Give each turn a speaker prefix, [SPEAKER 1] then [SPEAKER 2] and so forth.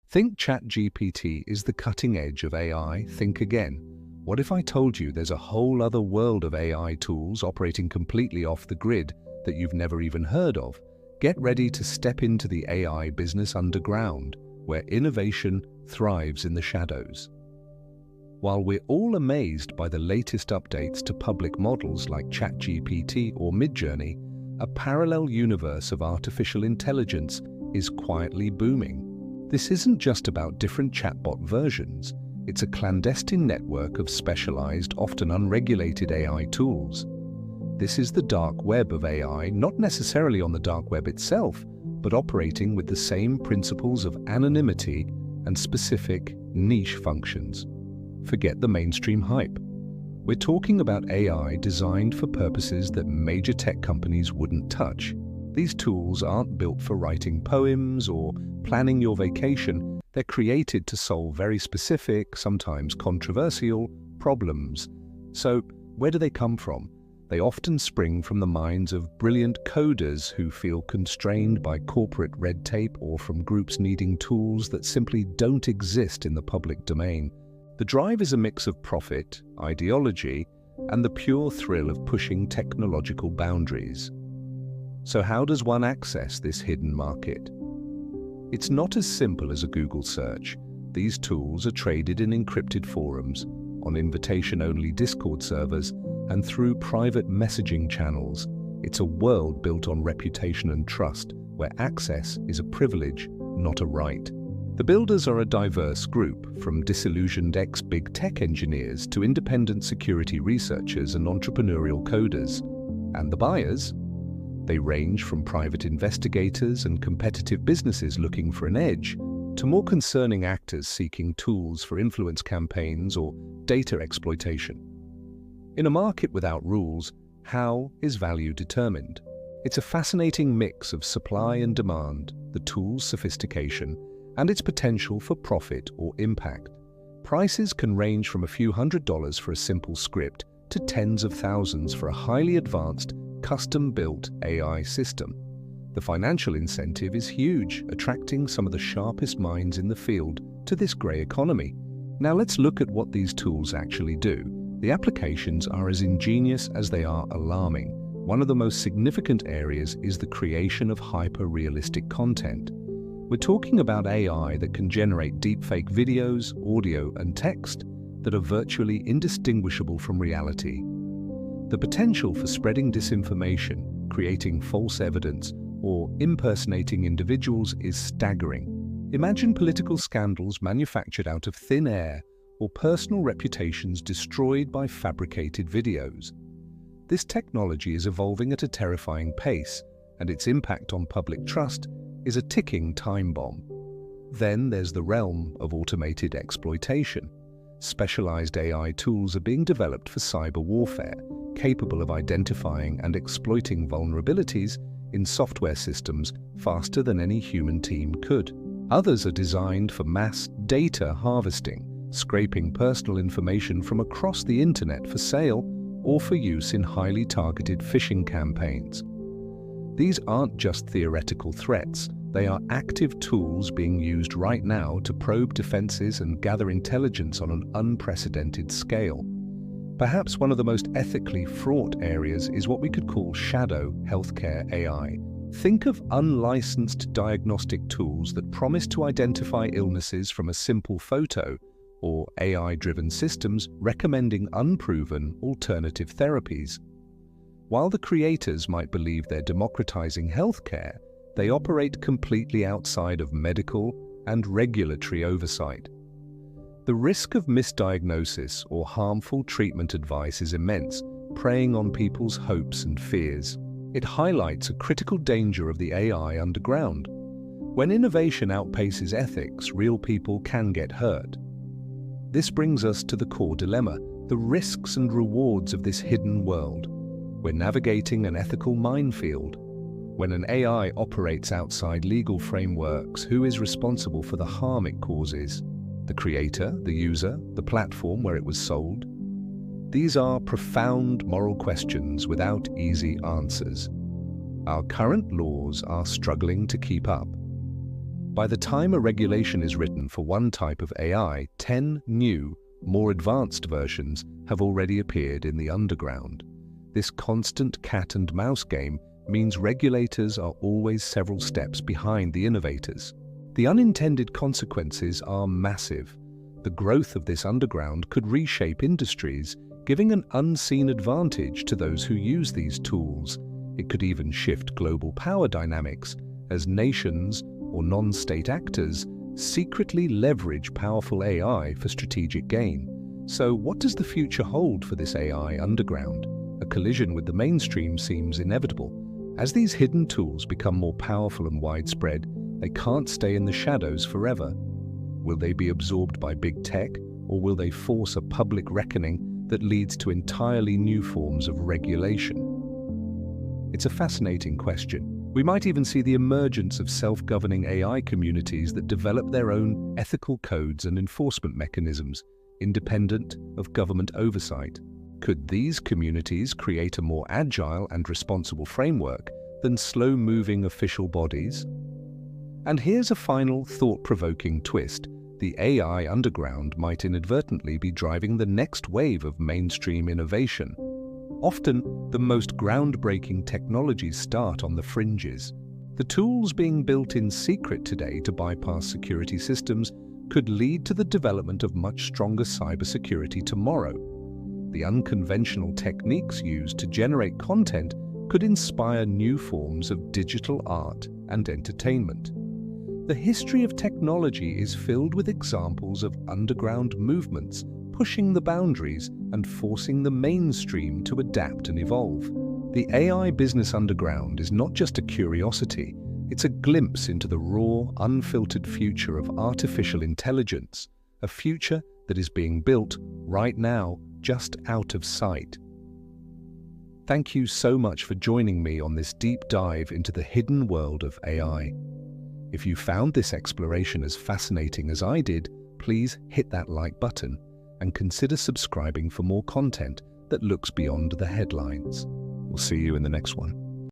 [SPEAKER 1] Think ChatGPT is the cutting edge of AI. Think again. What if I told you there's a whole other world of AI tools operating completely off the grid that you've never even heard of? Get ready to step into the AI business underground, where innovation thrives in the shadows. While we're all amazed by the latest updates to public models like ChatGPT or Midjourney, a parallel universe of artificial intelligence is quietly booming. This isn't just about different chatbot versions. It's a clandestine network of specialized, often unregulated AI tools. This is the dark web of AI, not necessarily on the dark web itself, but operating with the same principles of anonymity and specific niche functions. Forget the mainstream hype. We're talking about AI designed for purposes that major tech companies wouldn't touch. These tools aren't built for writing poems or planning your vacation. They're created to solve very specific, sometimes controversial, problems. So, where do they come from? They often spring from the minds of brilliant coders who feel constrained by corporate red tape or from groups needing tools that simply don't exist in the public domain. The drive is a mix of profit, ideology, and the pure thrill of pushing technological boundaries. So how does one access this hidden market? It's not as simple as a Google search. These tools are traded in encrypted forums, on invitation-only Discord servers, and through private messaging channels. It's a world built on reputation and trust, where access is a privilege, not a right. The builders are a diverse group, from disillusioned ex-big tech engineers to independent security researchers and entrepreneurial coders. And the buyers? They range from private investigators and competitive businesses looking for an edge, to more concerning actors seeking tools for influence campaigns or data exploitation. In a market without rules, how is value determined? It's a fascinating mix of supply and demand, the tool's sophistication, and its potential for profit or impact. Prices can range from a few $100s for a simple script to tens of thousands for a highly advanced, custom-built AI system. The financial incentive is huge, attracting some of the sharpest minds in the field to this grey economy. Now let's look at what these tools actually do. The applications are as ingenious as they are alarming. One of the most significant areas is the creation of hyper-realistic content. We're talking about AI that can generate deepfake videos, audio, and text that are virtually indistinguishable from reality. The potential for spreading disinformation, creating false evidence, or impersonating individuals is staggering. Imagine political scandals manufactured out of thin air, or personal reputations destroyed by fabricated videos. This technology is evolving at a terrifying pace, and its impact on public trust is a ticking time bomb. Then there's the realm of automated exploitation. Specialized AI tools are being developed for cyber warfare, capable of identifying and exploiting vulnerabilities in software systems faster than any human team could. Others are designed for mass data harvesting, scraping personal information from across the internet for sale or for use in highly targeted phishing campaigns. These aren't just theoretical threats. They are active tools being used right now to probe defenses and gather intelligence on an unprecedented scale. Perhaps one of the most ethically fraught areas is what we could call shadow healthcare AI. Think of unlicensed diagnostic tools that promise to identify illnesses from a simple photo, or AI-driven systems recommending unproven alternative therapies. While the creators might believe they're democratizing healthcare, they operate completely outside of medical and regulatory oversight. The risk of misdiagnosis or harmful treatment advice is immense, preying on people's hopes and fears. It highlights a critical danger of the AI underground. When innovation outpaces ethics, real people can get hurt. This brings us to the core dilemma, the risks and rewards of this hidden world. We're navigating an ethical minefield. When an AI operates outside legal frameworks, who is responsible for the harm it causes? The creator, the user, the platform where it was sold? These are profound moral questions without easy answers. Our current laws are struggling to keep up. By the time a regulation is written for one type of AI, 10 new, more advanced versions have already appeared in the underground. This constant cat-and-mouse game means regulators are always several steps behind the innovators. The unintended consequences are massive. The growth of this underground could reshape industries, giving an unseen advantage to those who use these tools. It could even shift global power dynamics as nations or non-state actors secretly leverage powerful AI for strategic gain. So what does the future hold for this AI underground? A collision with the mainstream seems inevitable. As these hidden tools become more powerful and widespread, they can't stay in the shadows forever. Will they be absorbed by big tech, or will they force a public reckoning that leads to entirely new forms of regulation? It's a fascinating question. We might even see the emergence of self-governing AI communities that develop their own ethical codes and enforcement mechanisms, independent of government oversight. Could these communities create a more agile and responsible framework than slow-moving official bodies? And here's a final thought-provoking twist. The AI underground might inadvertently be driving the next wave of mainstream innovation. Often, the most groundbreaking technologies start on the fringes. The tools being built in secret today to bypass security systems could lead to the development of much stronger cybersecurity tomorrow. The unconventional techniques used to generate content could inspire new forms of digital art and entertainment. The history of technology is filled with examples of underground movements pushing the boundaries and forcing the mainstream to adapt and evolve. The AI business underground is not just a curiosity, it's a glimpse into the raw, unfiltered future of artificial intelligence, a future that is being built right now, just out of sight. Thank you so much for joining me on this deep dive into the hidden world of AI. If you found this exploration as fascinating as I did, please hit that like button and consider subscribing for more content that looks beyond the headlines. We'll see you in the next one.